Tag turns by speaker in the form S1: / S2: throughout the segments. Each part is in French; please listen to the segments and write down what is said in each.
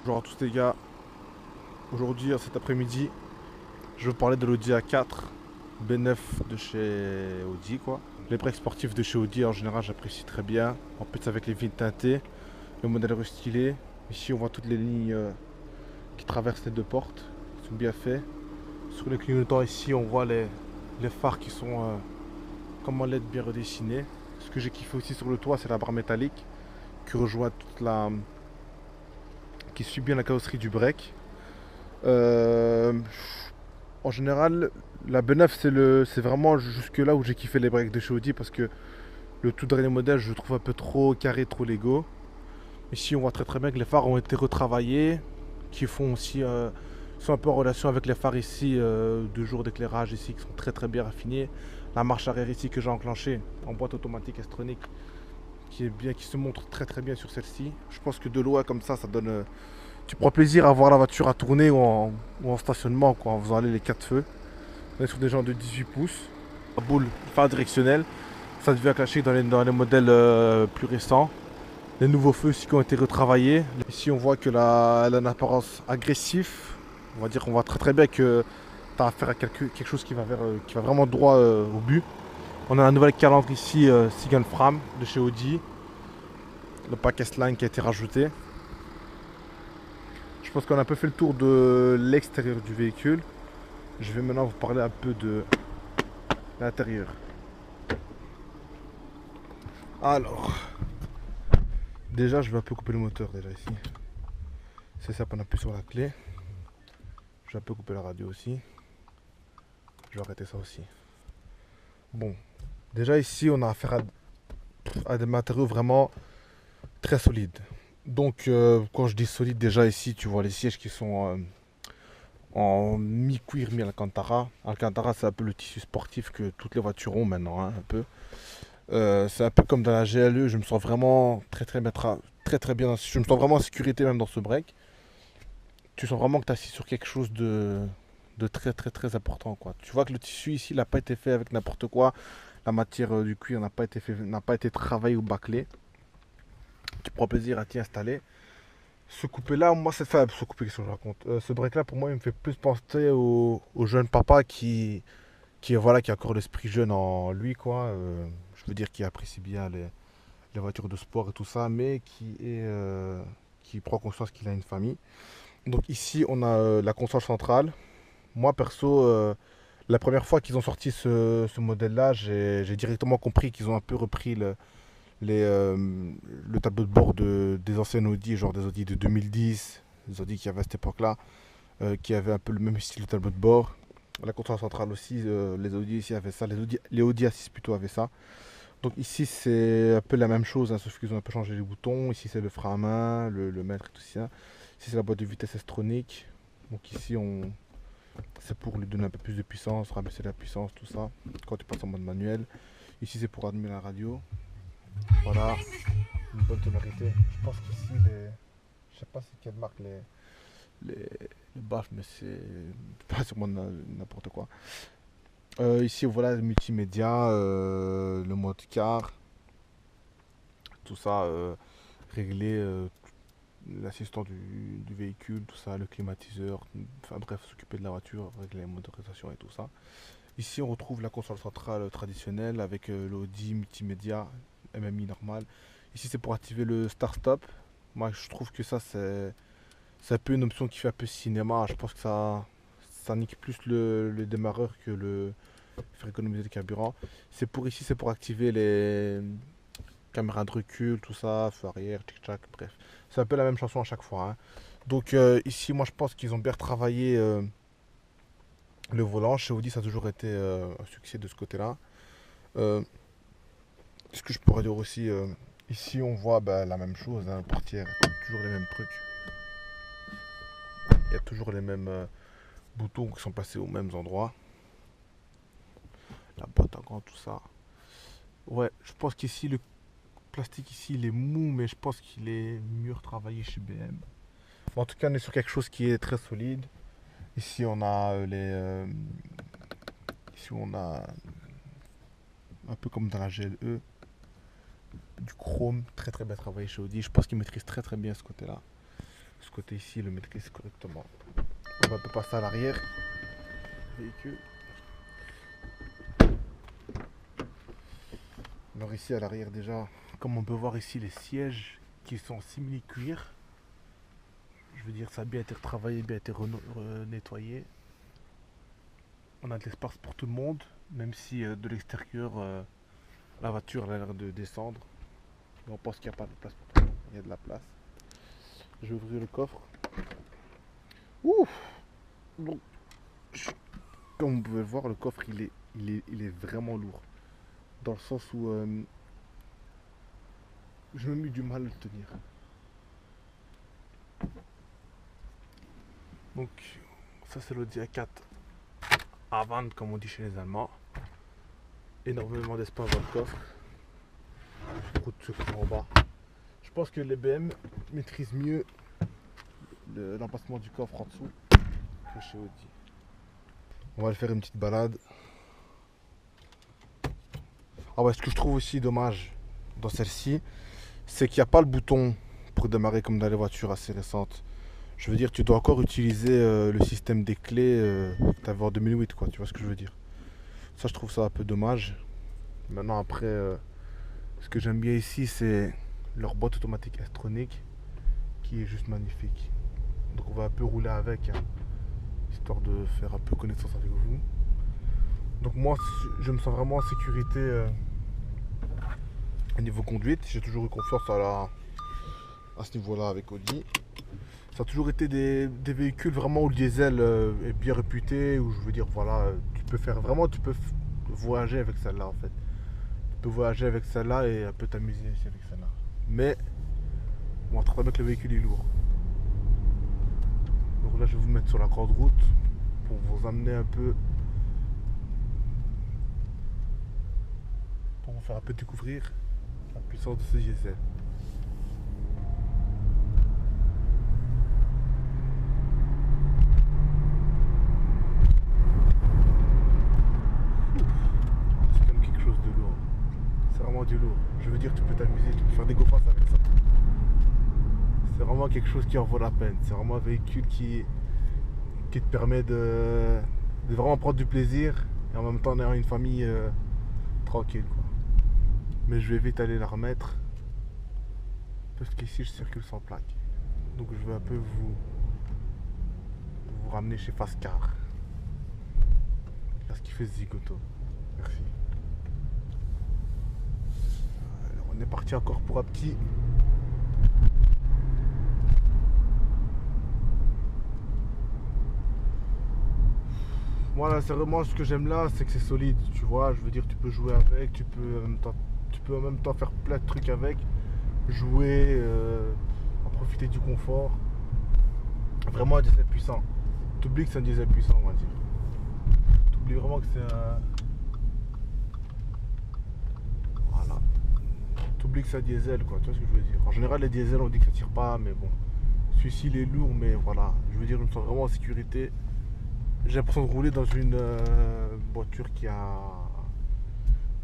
S1: Bonjour à tous les gars, aujourd'hui cet après-midi je vais vous parler de l'Audi A4 B9 de chez Audi quoi. Les breaks sportifs de chez Audi en général j'apprécie très bien, en plus avec les vitres teintées, le modèle restylé. Ici on voit toutes les lignes qui traversent les deux portes, qui sont bien faits. Sur les clignotants ici on voit les phares qui sont comme en LED bien redessinés. Ce que j'ai kiffé aussi sur le toit c'est la barre métallique qui rejoint toute la... qui suit bien la carrosserie du break. Euh, En général, la B9 c'est vraiment jusque là où j'ai kiffé les breaks de chez Audi parce que le tout dernier modèle je le trouve un peu trop carré, trop Lego. Ici on voit très bien que les phares ont été retravaillés, qui font aussi sont un peu en relation avec les phares ici de jour d'éclairage ici qui sont très bien raffinés. La marche arrière ici que j'ai enclenchée en boîte automatique S-Tronic qui est bien, qui se montre très bien sur celle-ci. Je pense que de loin comme ça donne tu prends plaisir à voir la voiture à tourner ou en stationnement quoi, en faisant aller les 4 feux. On est sur des gens de 18 pouces. La boule, phare directionnel. Ça devient classique dans les modèles plus récents. Les nouveaux feux aussi qui ont été retravaillés. Ici on voit que elle a une apparence agressive. On va dire qu'on voit très bien que tu as affaire à quelque chose qui va vraiment droit au but. On a un nouvel calandre ici, Sigan Fram de chez Audi. Le pack S-Line qui a été rajouté. Je pense qu'on a un peu fait le tour de l'extérieur du véhicule. Je vais maintenant vous parler un peu de l'intérieur. Alors, déjà je vais un peu couper le moteur déjà ici. C'est ça qu'on appuie sur la clé. Je vais un peu couper la radio aussi. Je vais arrêter ça aussi. Bon, déjà ici on a affaire à des matériaux vraiment très solides. Donc quand je dis solide déjà ici tu vois les sièges qui sont en mi-cuir, mi-alcantara. Alcantara c'est un peu le tissu sportif que toutes les voitures ont maintenant hein, un peu. C'est un peu comme dans la GLE, je me sens vraiment très bien, je me sens vraiment en sécurité même dans ce break. Tu sens vraiment que tu es assis sur quelque chose de très important quoi. Tu vois que le tissu ici il n'a pas été fait avec n'importe quoi. La matière du cuir n'a pas été travaillée ou bâclée. Tu prends plaisir à t'y installer. Ce coupé là, moi c'est faible. Ce coupé, qu'est-ce que je raconte ce break là pour moi il me fait plus penser au jeune papa voilà, qui a encore l'esprit jeune en lui quoi. Je veux dire qui apprécie bien les voitures de sport et tout ça, mais qui prend conscience qu'il a une famille. Donc ici, on a la console centrale. Moi, perso, la première fois qu'ils ont sorti ce modèle-là, j'ai directement compris qu'ils ont un peu repris les, euh, le tableau de bord des anciennes Audi, genre des Audi de 2010, des Audi qui avaient à cette époque-là, qui avaient un peu le même style de tableau de bord. La console centrale aussi, les Audi ici avaient ça, les Audi A6 plutôt avaient ça. Donc ici c'est un peu la même chose, hein, sauf qu'ils ont un peu changé les boutons. Ici c'est le frein à main, le maître et tout ça. Ici c'est la boîte de vitesse S-Tronic. Donc ici c'est pour lui donner un peu plus de puissance, rabaisser la puissance, tout ça. Quand tu passes en mode manuel. Ici c'est pour allumer la radio. Voilà, une bonne tonalité. Je pense qu'ici je sais pas c'est quelle marque les baffes, mais c'est pas sûrement n'importe quoi. Ici voilà le multimédia, le mode car, tout ça réglé, l'assistant du véhicule, tout ça, le climatiseur, enfin bref, s'occuper de la voiture, régler les motorisations et tout ça. Ici on retrouve la console centrale traditionnelle avec l'Audi multimédia, MMI normal. Ici c'est pour activer le start-stop. Moi je trouve que ça c'est un peu une option qui fait un peu cinéma. Je pense que ça nique plus le démarreur que le faire économiser le carburant. C'est pour activer les caméras de recul, tout ça, feu arrière, tic-tac, bref. C'est un peu la même chanson à chaque fois, hein. Donc ici, moi je pense qu'ils ont bien retravaillé le volant. Chez Audi, ça a toujours été un succès de ce côté-là. Euh, Ce que je pourrais dire aussi, ici on voit bah, la même chose, hein, portière, toujours les mêmes trucs. Il y a toujours les mêmes boutons qui sont placés aux mêmes endroits. La boîte à gants, tout ça. Ouais, je pense qu'ici le plastique ici il est mou, mais je pense qu'il est mieux retravaillé chez BM. Bon, en tout cas, on est sur quelque chose qui est très solide. Ici, on a ici on a un peu comme dans la GLE, du chrome très bien travaillé chez Audi. Je pense qu'ils maîtrisent très bien ce côté-là. ce côté ici le maîtrise correctement. On va un peu passer à l'arrière. Véhicule. Alors ici à l'arrière déjà, comme on peut voir ici les sièges qui sont simili-cuir. Je veux dire ça a bien été retravaillé, bien été nettoyé. On a de l'espace pour tout le monde, même si de l'extérieur la voiture elle a l'air de descendre. Mais on pense qu'il n'y a pas de place pour tout le monde. Il y a de la place. Je vais ouvrir le coffre. Ouf. Bon. Comme vous pouvez le voir, le coffre il est vraiment lourd. Dans le sens où je me mis du mal à le tenir. Donc ça c'est l'Audi A4 Avant comme on dit chez les Allemands. Énormément d'espace dans le coffre. Beaucoup de secours en bas. Je pense que les BM maîtrisent mieux l'emplacement du coffre en dessous que chez Audi. On va aller faire une petite balade. Ah ouais, ce que je trouve aussi dommage dans celle-ci, c'est qu'il n'y a pas le bouton pour démarrer comme dans les voitures assez récentes. Je veux dire, tu dois encore utiliser le système des clés que tu avais en 2008, quoi. Tu vois ce que je veux dire? Ça, je trouve ça un peu dommage. Maintenant, après, ce que j'aime bien ici, c'est leur boîte automatique S-Tronic qui est juste magnifique. Donc, on va un peu rouler avec, hein, histoire de faire un peu connaissance avec vous. Donc, moi, je me sens vraiment en sécurité au niveau conduite. J'ai toujours eu confiance à ce niveau-là avec Audi. Ça a toujours été des véhicules vraiment où le diesel est bien réputé, où je veux dire, voilà, tu peux voyager avec celle-là en fait. Tu peux voyager avec celle-là et un peu t'amuser aussi avec celle-là. Mais, on va bien que le véhicule est lourd. Donc là, je vais vous mettre sur la grande route pour vous amener un peu, pour vous faire un peu découvrir la puissance de ce diesel. Du lourd. Je veux dire, tu peux t'amuser, tu peux faire des go-passes avec ça. C'est vraiment quelque chose qui en vaut la peine. C'est vraiment un véhicule qui te permet de vraiment prendre du plaisir et en même temps d'avoir une famille tranquille, quoi. Mais je vais vite aller la remettre parce qu'ici je circule sans plaque. Donc je vais un peu vous ramener chez Fascar. Là, ce qui fait Zigoto. Merci. On est parti encore pour un petit. Voilà, c'est vraiment ce que j'aime là, c'est que c'est solide, tu vois. Je veux dire, tu peux jouer avec, tu peux en même temps faire plein de trucs avec, jouer, en profiter du confort. Vraiment un diesel puissant. T'oublies que c'est un diesel puissant, on va dire. T'oublies vraiment que c'est un. Voilà. T'oublies que c'est un diesel, quoi, tu vois ce que je veux dire. En général, les diesels, on dit que ça tire pas, mais bon. Celui-ci, il est lourd, mais voilà. Je veux dire, je me sens vraiment en sécurité. J'ai l'impression de rouler dans une voiture qui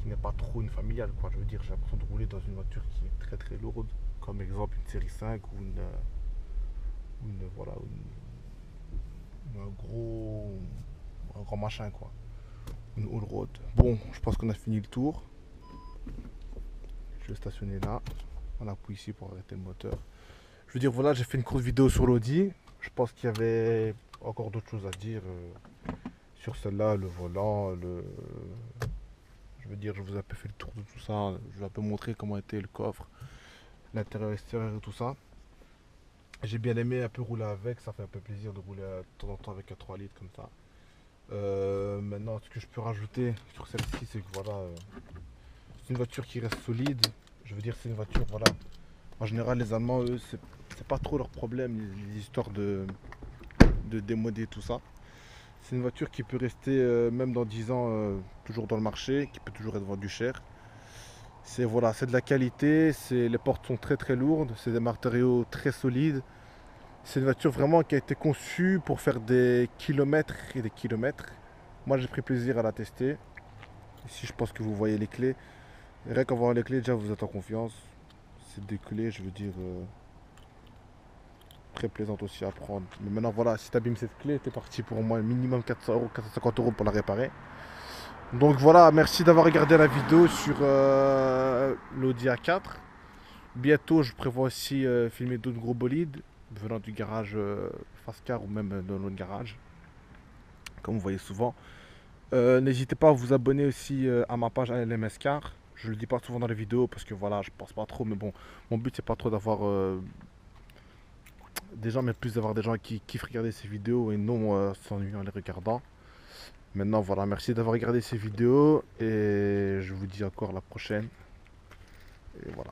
S1: n'est pas trop une familiale, quoi. Je veux dire, j'ai l'impression de rouler dans une voiture qui est très très lourde, comme exemple une série 5 ou un grand machin, quoi. Une all road. Bon, je pense qu'on a fini le tour. Je vais stationner là. On appuie ici pour arrêter le moteur. Je veux dire, voilà, j'ai fait une courte vidéo sur l'Audi. Je pense qu'il y avait encore d'autres choses à dire sur celle-là, le volant, je veux dire, je vous ai un peu fait le tour de tout ça. Je vais un peu montrer comment était le coffre, l'intérieur, extérieur et tout ça. J'ai bien aimé un peu rouler avec, ça fait un peu plaisir de rouler de temps en temps avec un 3 litres comme ça. Maintenant, ce que je peux rajouter sur celle-ci, c'est que voilà, c'est une voiture qui reste solide. Je veux dire, c'est une voiture, voilà. En général, les Allemands, eux, c'est pas trop leur problème, les histoires de démodder tout ça. C'est une voiture qui peut rester même dans 10 ans toujours dans le marché, qui peut toujours être vendue cher. C'est voilà, c'est de la qualité, les portes sont très très lourdes, c'est des matériaux très solides. C'est une voiture vraiment qui a été conçue pour faire des kilomètres et des kilomètres. Moi j'ai pris plaisir à la tester. Ici je pense que vous voyez les clés. Et rien qu'en voyant les clés déjà vous êtes en confiance. C'est des clés, je veux dire, très plaisante aussi à prendre. Mais maintenant, voilà, si tu abîmes cette clé, t'es parti pour au moins minimum 400 euros, 450 € pour la réparer. Donc voilà, merci d'avoir regardé la vidéo sur l'Audi A4. Bientôt, je prévois aussi filmer d'autres gros bolides venant du garage Fascar ou même de notre garage, comme vous voyez souvent. N'hésitez pas à vous abonner aussi à ma page ALMS Car. Je le dis pas souvent dans les vidéos parce que voilà, je pense pas trop, mais bon, mon but c'est pas trop d'avoir des gens, mais plus d'avoir des gens qui kiffent regarder ces vidéos et non s'ennuyer en les regardant. Maintenant, voilà, merci d'avoir regardé ces vidéos et je vous dis encore à la prochaine. Et voilà.